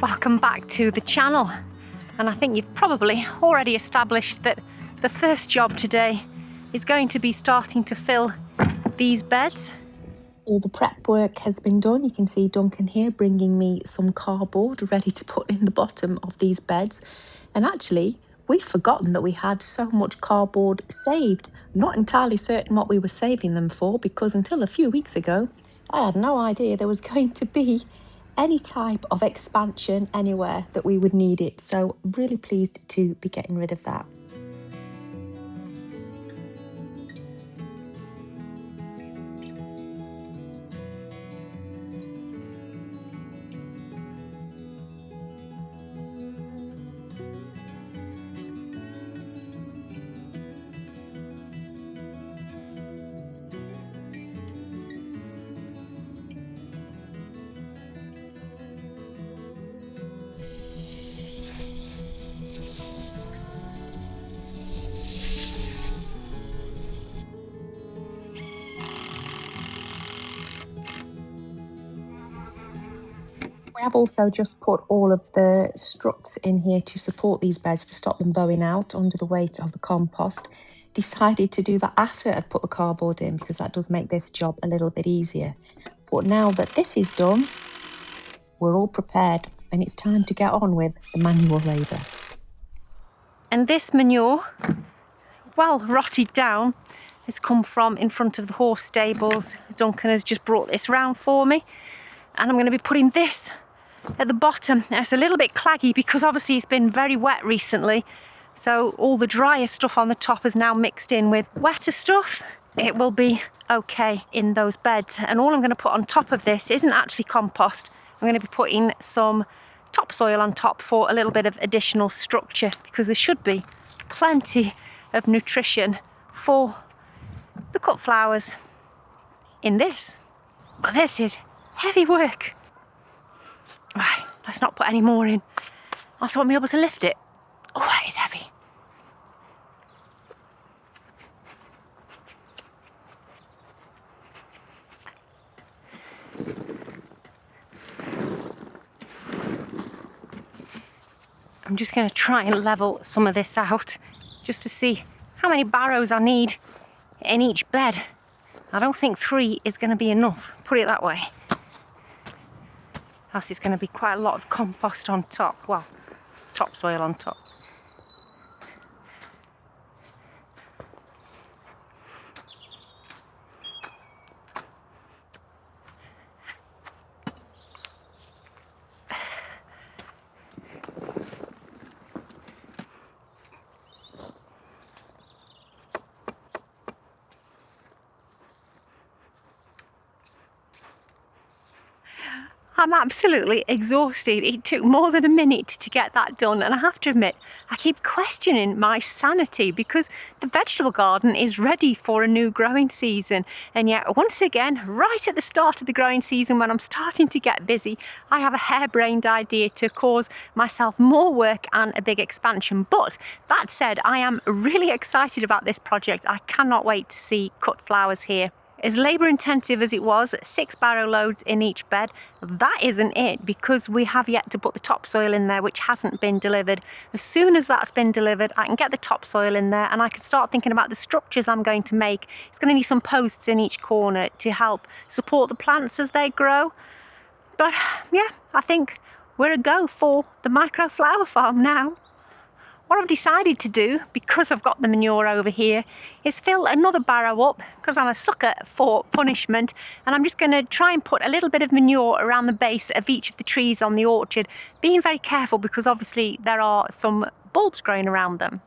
Welcome back to the channel, and I think you've probably already established that the first job today is going to be starting to fill these beds. All the prep work has been done. You can see Duncan here bringing me some cardboard ready to put in the bottom of these beds. And actually, we'd forgotten that we had so much cardboard saved. Not entirely certain what we were saving them for, because until a few weeks ago, I had no idea there was going to be any type of expansion anywhere that we would need it. So really pleased to be getting rid of that. We have also just put all of the struts in here to support these beds to stop them bowing out under the weight of the compost. Decided to do that after I'd put the cardboard in because that does make this job a little bit easier. But now that this is done, we're all prepared and it's time to get on with the manual labour. And this manure, well rotted down, has come from in front of the horse stables. Duncan has just brought this round for me, and I'm going to be putting this at the bottom. Now, it's a little bit claggy because obviously it's been very wet recently, so all the drier stuff on the top is now mixed in with wetter stuff. It will be okay in those beds, and all I'm going to put on top of this isn't actually compost. I'm going to be putting some topsoil on top for a little bit of additional structure, because there should be plenty of nutrition for the cut flowers in this. But this is heavy work. Right, let's not put any more in. I also want to be able to lift it. Oh, it is heavy. I'm just going to try and level some of this out just to see how many barrows I need in each bed. I don't think 3 is going to be enough, put it that way. Else it's going to be quite a lot of compost on top, well, topsoil on top. I'm absolutely exhausted. It took more than a minute to get that done, and I have to admit, I keep questioning my sanity because the vegetable garden is ready for a new growing season, and yet once again, right at the start of the growing season when I'm starting to get busy, I have a harebrained idea to cause myself more work and a big expansion. But that said, I am really excited about this project. I cannot wait to see cut flowers here. As labour intensive as it was, 6 barrow loads in each bed, that isn't it, because we have yet to put the topsoil in there, which hasn't been delivered. As soon as that's been delivered, I can get the topsoil in there and I can start thinking about the structures I'm going to make. It's going to need some posts in each corner to help support the plants as they grow. But yeah, I think we're a go for the micro flower farm now. What I've decided to do, because I've got the manure over here, is fill another barrow up, because I'm a sucker for punishment, and I'm just going to try and put a little bit of manure around the base of each of the trees on the orchard, being very careful because obviously there are some bulbs growing around them.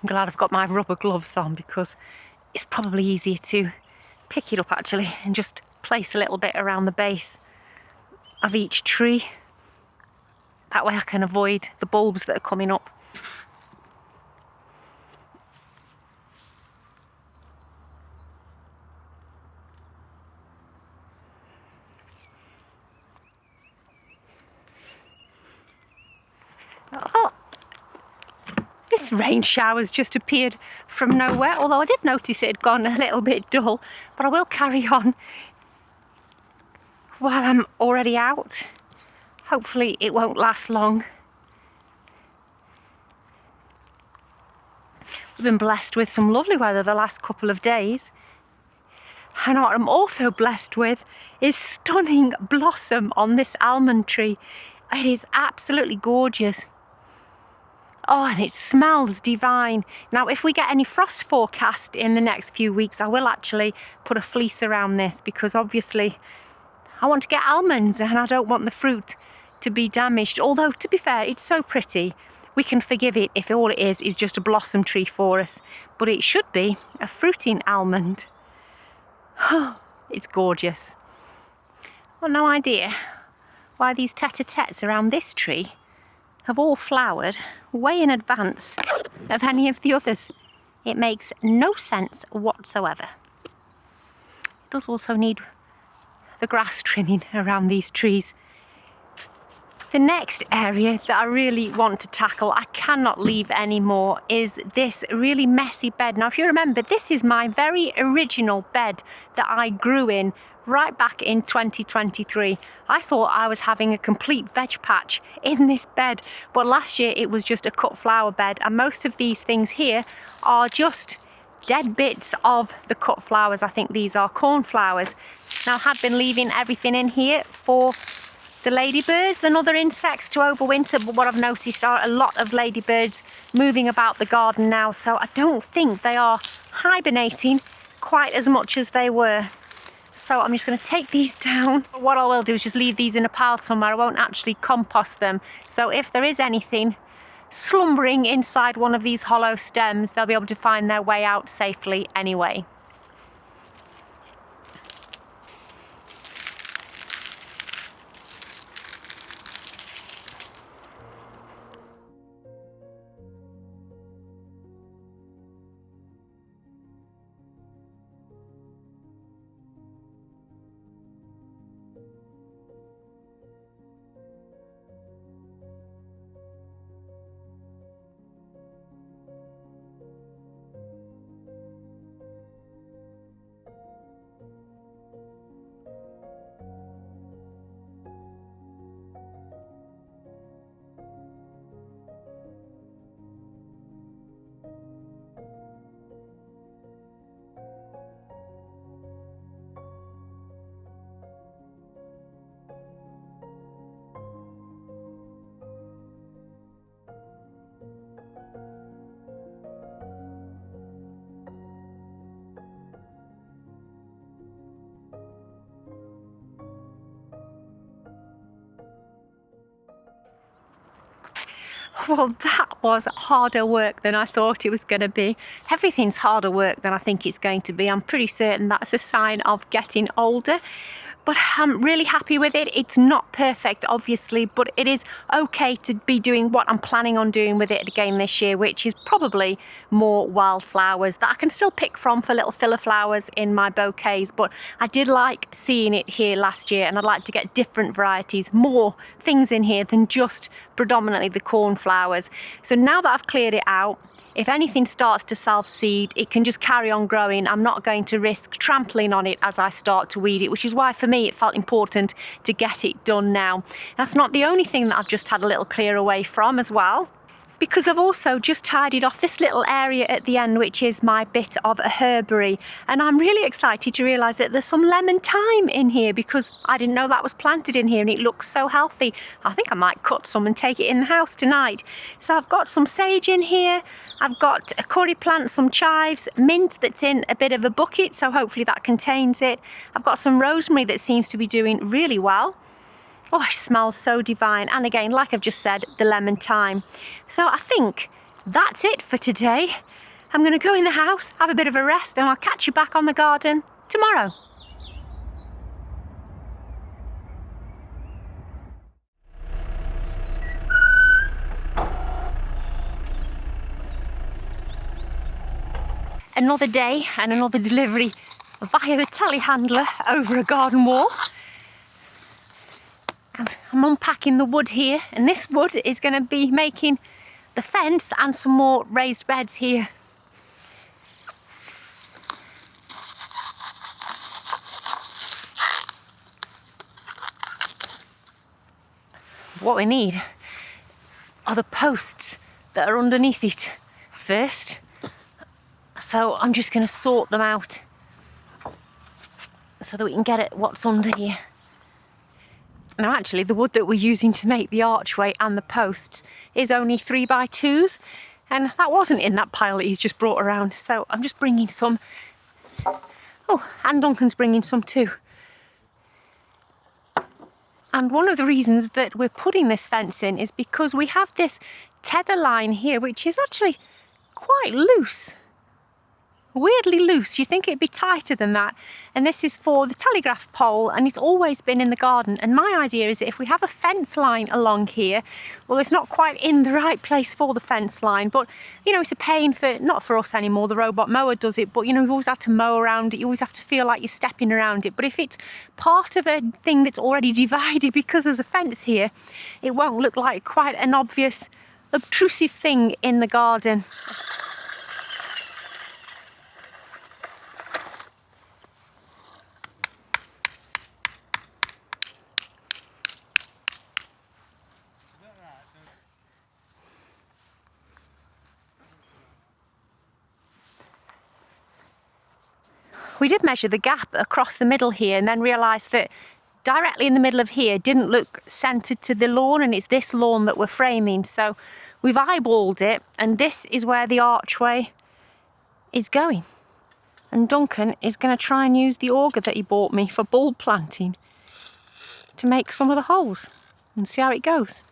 I'm glad I've got my rubber gloves on because it's probably easier to pick it up actually and just place a little bit around the base of each tree. That way I can avoid the bulbs that are coming up. Oh, this these rain showers just appeared from nowhere, although I did notice it had gone a little bit dull, but I will carry on while I'm already out. Hopefully it won't last long. We've been blessed with some lovely weather the last couple of days. And what I'm also blessed with is stunning blossom on this almond tree. It is absolutely gorgeous. Oh, and it smells divine. Now, if we get any frost forecast in the next few weeks, I will actually put a fleece around this, because obviously I want to get almonds and I don't want the fruit to be damaged. Although, to be fair, it's so pretty. We can forgive it if all it is just a blossom tree for us. But it should be a fruiting almond. It's gorgeous. I've no idea why these tete-a-tetes around this tree have all flowered way in advance of any of the others. It makes no sense whatsoever. It does also need the grass trimming around these trees. The next area that I really want to tackle, I cannot leave anymore, is this really messy bed. Now, if you remember, this is my very original bed that I grew in right back in 2023. I thought I was having a complete veg patch in this bed, but last year it was just a cut flower bed, and most of these things here are just dead bits of the cut flowers. I think these are cornflowers. Now, I had been leaving everything in here for the ladybirds and other insects to overwinter, but what I've noticed are a lot of ladybirds moving about the garden now, so I don't think they are hibernating quite as much as they were. So I'm just going to take these down. What I will do is just leave these in a pile somewhere. I won't actually compost them, so if there is anything slumbering inside one of these hollow stems, they'll be able to find their way out safely anyway. Well, that was harder work than I thought it was going to be. Everything's harder work than I think it's going to be. I'm pretty certain that's a sign of getting older. But I'm really happy with it. It's not perfect, obviously, but it is okay to be doing what I'm planning on doing with it again this year, which is probably more wildflowers that I can still pick from for little filler flowers in my bouquets. But I did like seeing it here last year, and I'd like to get different varieties, more things in here than just predominantly the cornflowers. So now that I've cleared it out, if anything starts to self-seed, it can just carry on growing. I'm not going to risk trampling on it as I start to weed it, which is why for me it felt important to get it done now. That's not the only thing that I've just had a little clear away from as well, because I've also just tidied off this little area at the end, which is my bit of a herbery. And I'm really excited to realise that there's some lemon thyme in here, because I didn't know that was planted in here, and it looks so healthy. I think I might cut some and take it in the house tonight. So I've got some sage in here, I've got a curry plant, some chives, mint that's in a bit of a bucket, so hopefully that contains it. I've got some rosemary that seems to be doing really well. Oh, it smells so divine. And again, like I've just said, the lemon thyme. So I think that's it for today. I'm going to go in the house, have a bit of a rest, and I'll catch you back on the garden tomorrow. Another day and another delivery via the telehandler over a garden wall. I'm unpacking the wood here, and this wood is going to be making the fence and some more raised beds here. What we need are the posts that are underneath it first. So I'm just going to sort them out so that we can get at what's under here. Now actually the wood that we're using to make the archway and the posts is only 3x2s, and that wasn't in that pile that he's just brought around, so I'm just bringing some. Oh, and Duncan's bringing some too. And one of the reasons that we're putting this fence in is because we have this tether line here which is actually quite loose. Weirdly loose. You'd think it'd be tighter than that, and this is for the telegraph pole, and it's always been in the garden. And my idea is that if we have a fence line along here, well, it's not quite in the right place for the fence line, but you know, it's a pain for, not for us anymore, the robot mower does it, but you know, you've always had to mow around it, you always have to feel like you're stepping around it. But if it's part of a thing that's already divided because there's a fence here, it won't look like quite an obvious obtrusive thing in the garden. We did measure the gap across the middle here and then realised that directly in the middle of here didn't look centred to the lawn, and it's this lawn that we're framing. So we've eyeballed it, and this is where the archway is going. And Duncan is going to try and use the auger that he bought me for bulb planting to make some of the holes and see how it goes.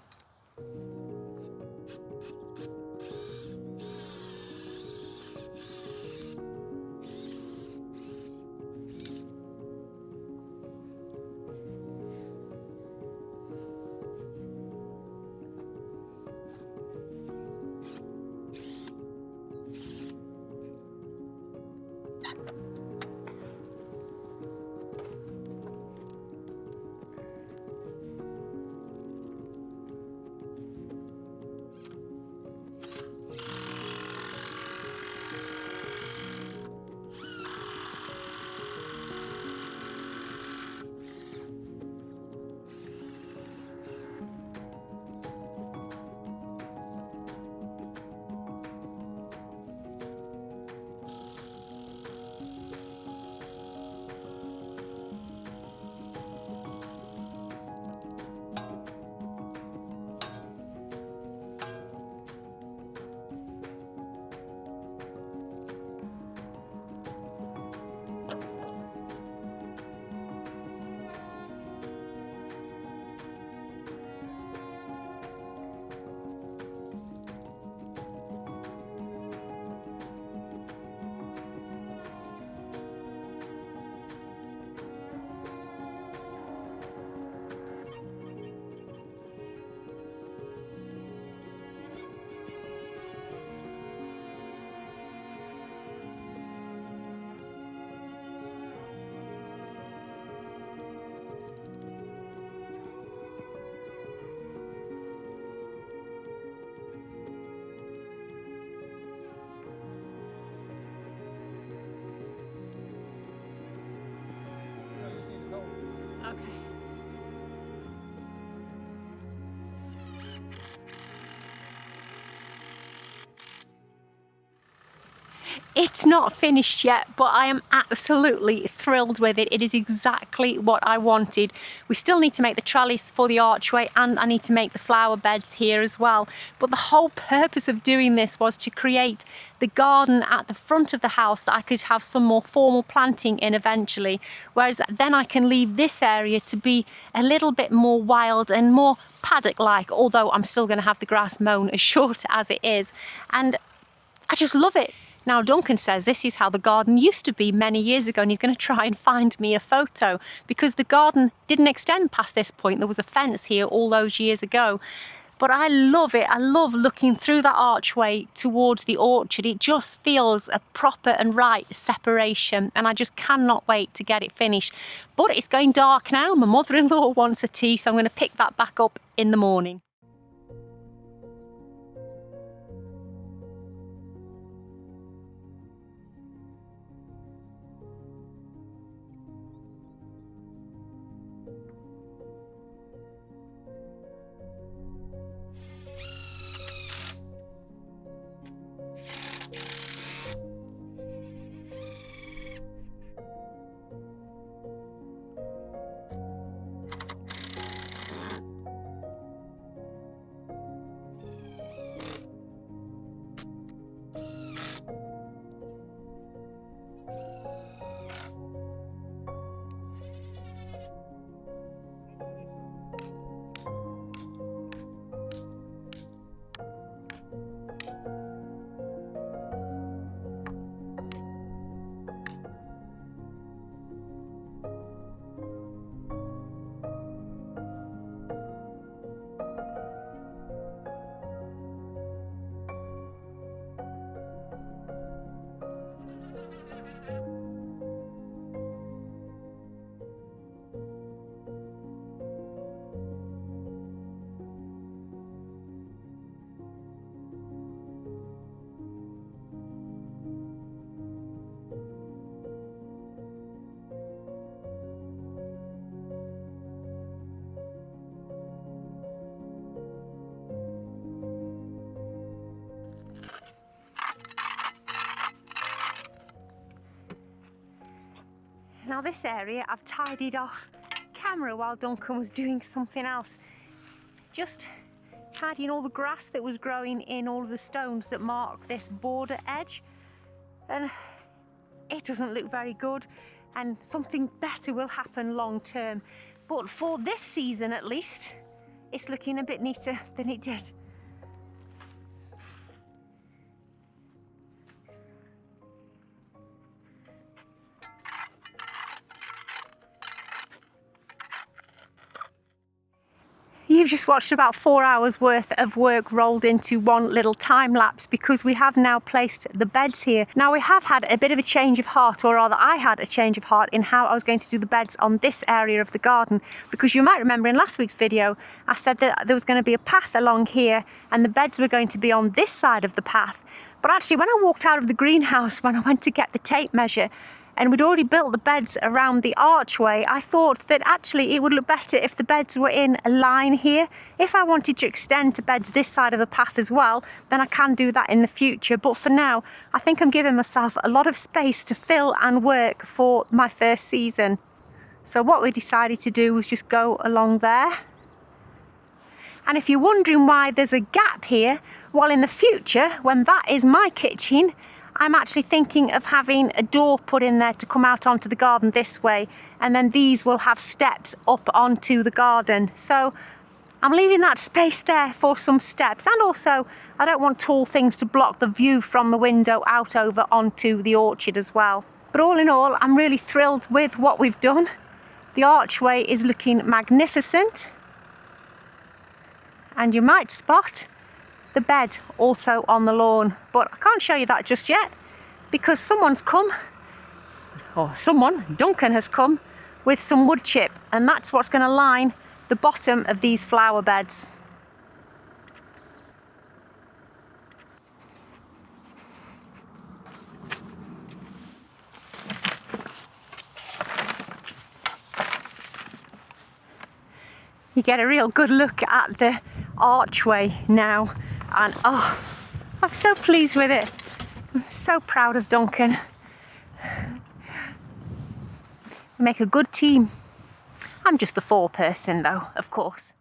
It's not finished yet, but I am absolutely thrilled with it. It is exactly what I wanted. We still need to make the trellis for the archway, and I need to make the flower beds here as well. But the whole purpose of doing this was to create the garden at the front of the house that I could have some more formal planting in eventually. Whereas then I can leave this area to be a little bit more wild and more paddock-like, although I'm still going to have the grass mown as short as it is. And I just love it. Now Duncan says this is how the garden used to be many years ago, and he's going to try and find me a photo because the garden didn't extend past this point. There was a fence here all those years ago. But I love it. I love looking through that archway towards the orchard. It just feels a proper and right separation, and I just cannot wait to get it finished. But it's going dark now. My mother-in-law wants a tea, so I'm going to pick that back up in the morning. Now this area I've tidied off camera while Duncan was doing something else. Just tidying all the grass that was growing in all of the stones that mark this border edge. And it doesn't look very good, and something better will happen long term. But for this season at least, it's looking a bit neater than it did. You've just watched about 4 hours worth of work rolled into one little time lapse, because we have now placed the beds here. Now we have had a bit of a change of heart, or rather I had a change of heart in how I was going to do the beds on this area of the garden, because you might remember in last week's video I said that there was going to be a path along here and the beds were going to be on this side of the path. But actually when I walked out of the greenhouse, when I went to get the tape measure, and we'd already built the beds around the archway, I thought that actually it would look better if the beds were in a line here. If I wanted to extend to beds this side of the path as well, then I can do that in the future. But for now, I think I'm giving myself a lot of space to fill and work for my first season. So what we decided to do was just go along there. And if you're wondering why there's a gap here, well, in the future, when that is my kitchen, I'm actually thinking of having a door put in there to come out onto the garden this way, and then these will have steps up onto the garden. So I'm leaving that space there for some steps, and also I don't want tall things to block the view from the window out over onto the orchard as well. But all in all, I'm really thrilled with what we've done. The archway is looking magnificent, and you might spot the bed also on the lawn, but I can't show you that just yet because someone's come, or Duncan has come with some wood chip, and that's what's going to line the bottom of these flower beds. You get a real good look at the archway now, and oh, I'm so pleased with it. I'm so proud of Duncan. We make a good team. I'm just the foreperson though, of course.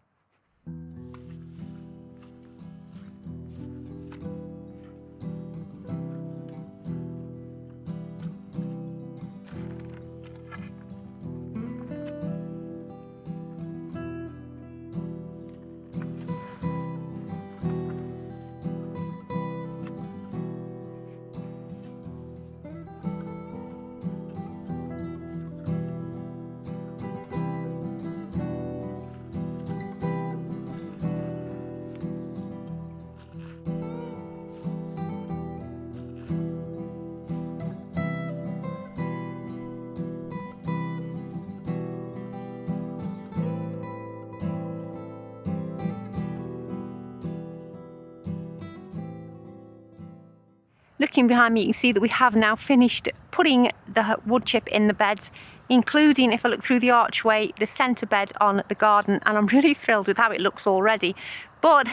Looking behind me, you can see that we have now finished putting the wood chip in the beds, including, if I look through the archway, the centre bed on the garden, and I'm really thrilled with how it looks already. But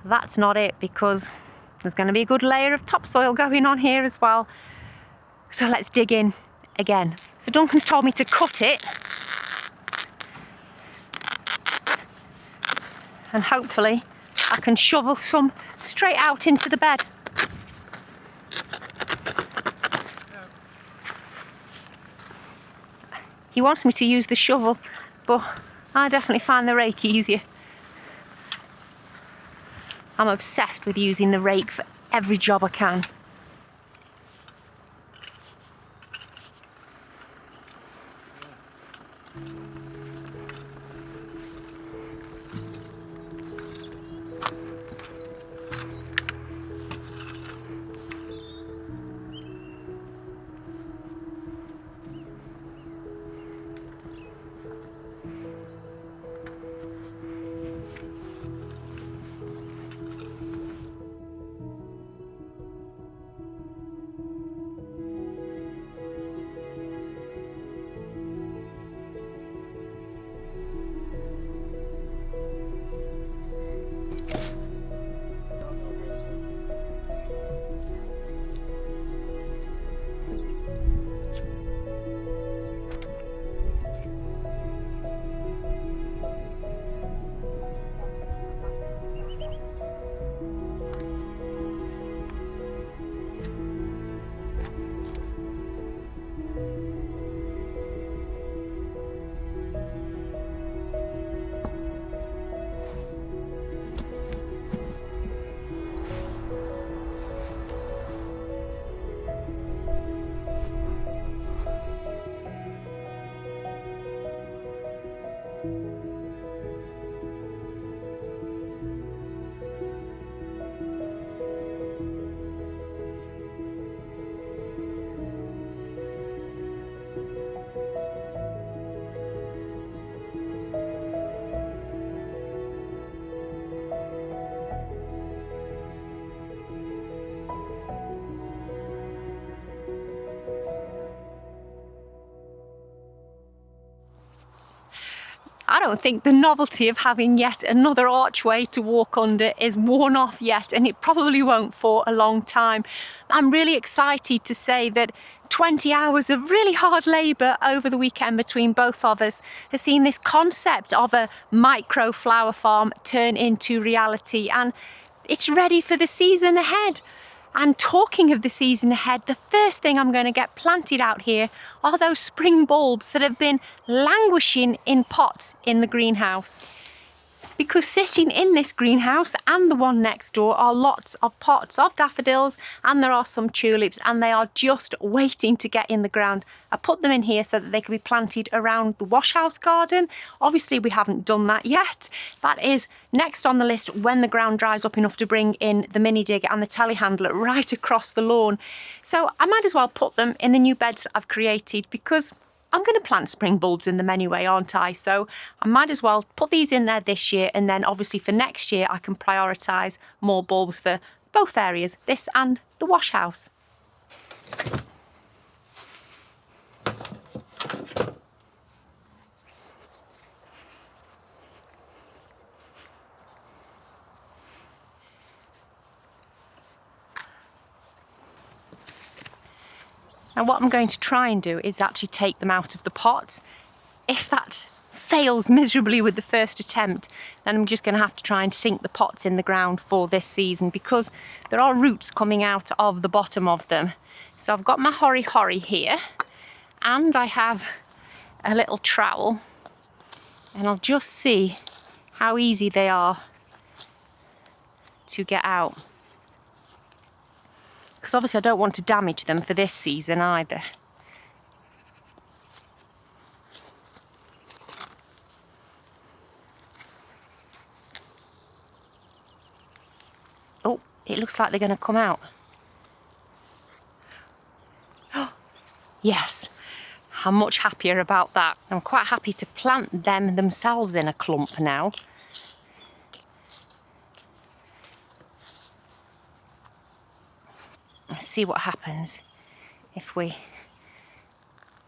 that's not it, because there's going to be a good layer of topsoil going on here as well. So let's dig in again. So Duncan's told me to cut it, and hopefully I can shovel some straight out into the bed. He wants me to use the shovel, but I definitely find the rake easier. I'm obsessed with using the rake for every job I can. don't think the novelty of having yet another archway to walk under is worn off yet, and it probably won't for a long time. I'm really excited to say that 20 hours of really hard labour over the weekend between both of us has seen this concept of a micro flower farm turn into reality, and it's ready for the season ahead. And talking of the season ahead, the first thing I'm going to get planted out here are those spring bulbs that have been languishing in pots in the greenhouse. Because sitting in this greenhouse and the one next door are lots of pots of daffodils, and there are some tulips, and they are just waiting to get in the ground. I put them in here so that they can be planted around the washhouse garden. Obviously we haven't done that yet. That is next on the list when the ground dries up enough to bring in the mini digger and the telehandler right across the lawn. So I might as well put them in the new beds that I've created, because I'm going to plant spring bulbs in them anyway, aren't I? So I might as well put these in there this year, and then obviously for next year I can prioritise more bulbs for both areas, this and the wash house. Now what I'm going to try and do is actually take them out of the pots. If that fails miserably with the first attempt, then I'm just going to have to try and sink the pots in the ground for this season, because there are roots coming out of the bottom of them. So I've got my hori here, and I have a little trowel, and I'll just see how easy they are to get out. Because obviously I don't want to damage them for this season either. Oh, it looks like they're going to come out. Yes, I'm much happier about that. I'm quite happy to plant them themselves in a clump now. Let's see what happens if we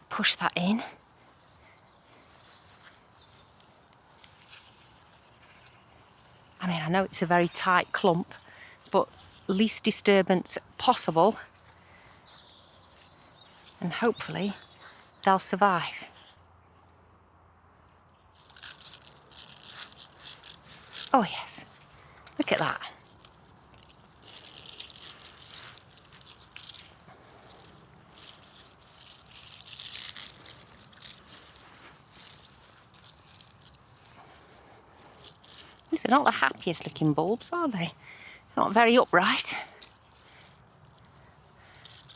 push that in. I mean, I know it's a very tight clump, but least disturbance possible, and hopefully they'll survive. Oh yes, look at that. These are not the happiest looking bulbs, are they? Not very upright.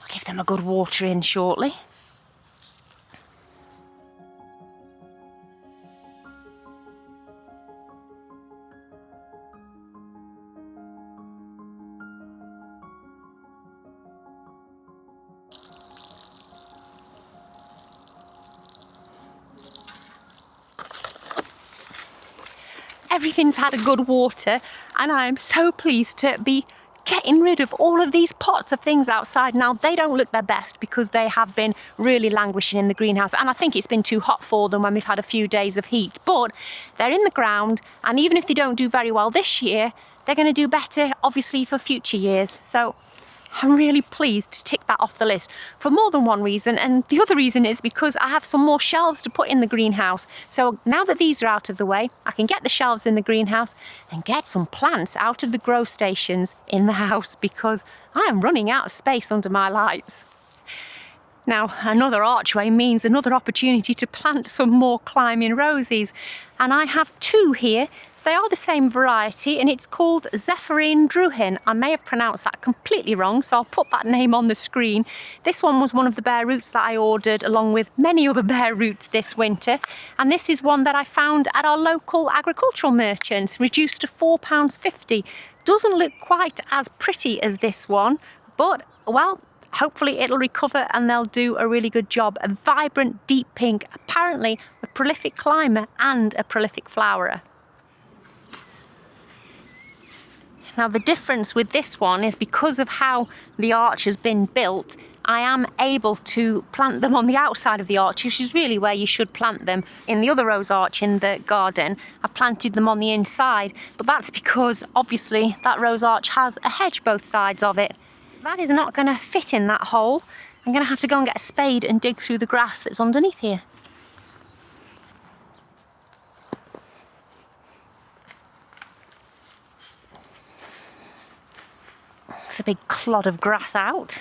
I'll give them a good water in shortly. Everything's had a good water, and I am so pleased to be getting rid of all of these pots of things outside. Now, they don't look their best because they have been really languishing in the greenhouse, and I think it's been too hot for them when we've had a few days of heat, but they're in the ground, and even if they don't do very well this year, they're going to do better obviously for future years. So I'm really pleased to tick that off the list for more than one reason, and the other reason is because I have some more shelves to put in the greenhouse. So now that these are out of the way, I can get the shelves in the greenhouse and get some plants out of the grow stations in the house, because I am running out of space under my lights. Now, another archway means another opportunity to plant some more climbing roses, and I have two here. They are the same variety, and it's called Zephyrine Druhin. I may have pronounced that completely wrong, so I'll put that name on the screen. This one was one of the bare roots that I ordered along with many other bare roots this winter, and this is one that I found at our local agricultural merchants, reduced to £4.50. Doesn't look quite as pretty as this one, but well, hopefully it'll recover and they'll do a really good job. A vibrant deep pink, apparently a prolific climber and a prolific flowerer. Now, the difference with this one is because of how the arch has been built, I am able to plant them on the outside of the arch, which is really where you should plant them. In the other rose arch in the garden, I planted them on the inside, but that's because obviously that rose arch has a hedge both sides of it. That is not going to fit in that hole. I'm going to have to go and get a spade and dig through the grass that's underneath here. It's a big clod of grass out.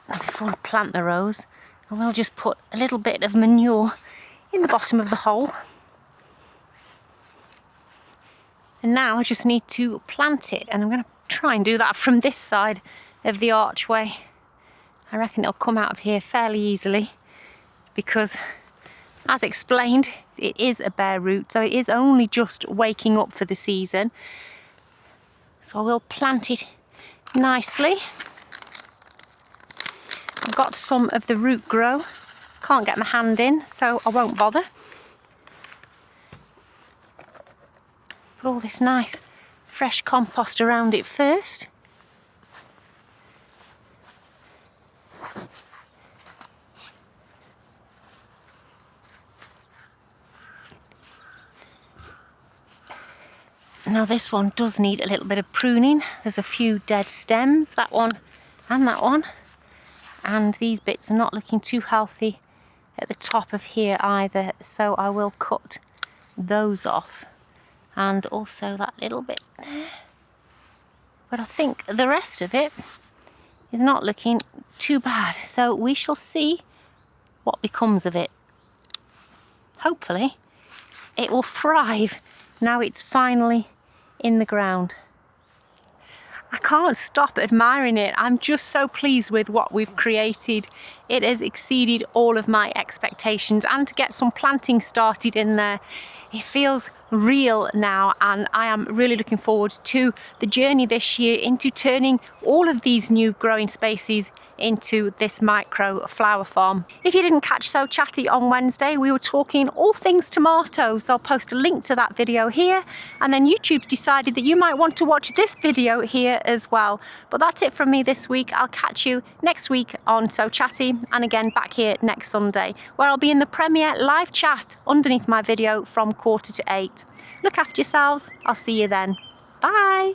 Now before we plant the rose, I will just put a little bit of manure in the bottom of the hole. And now I just need to plant it, and I'm going to try and do that from this side of the archway. I reckon it'll come out of here fairly easily because, as explained, it is a bare root, so it is only just waking up for the season. So I will plant it nicely. I've got some of the root grow. Can't get my hand in, so I won't bother. Put all this nice fresh compost around it first. Now this one does need a little bit of pruning. There's a few dead stems, that one and that one. And these bits are not looking too healthy at the top of here either, so I will cut those off. And also that little bit there. But I think the rest of it is not looking too bad, so we shall see what becomes of it. Hopefully it will thrive now it's finally in the ground. I can't stop admiring it. I'm just so pleased with what we've created. It has exceeded all of my expectations, and to get some planting started in there, it feels real now, and I am really looking forward to the journey this year into turning all of these new growing spaces into this micro flower farm. If you didn't catch So Chatty on Wednesday, we were talking all things tomatoes. I'll post a link to that video here, and then YouTube decided that you might want to watch this video here as well. But that's it from me this week. I'll catch you next week on So Chatty, and again back here next Sunday, where I'll be in the premiere live chat underneath my video from 7:45 to 8. Look after yourselves. I'll see you then. Bye.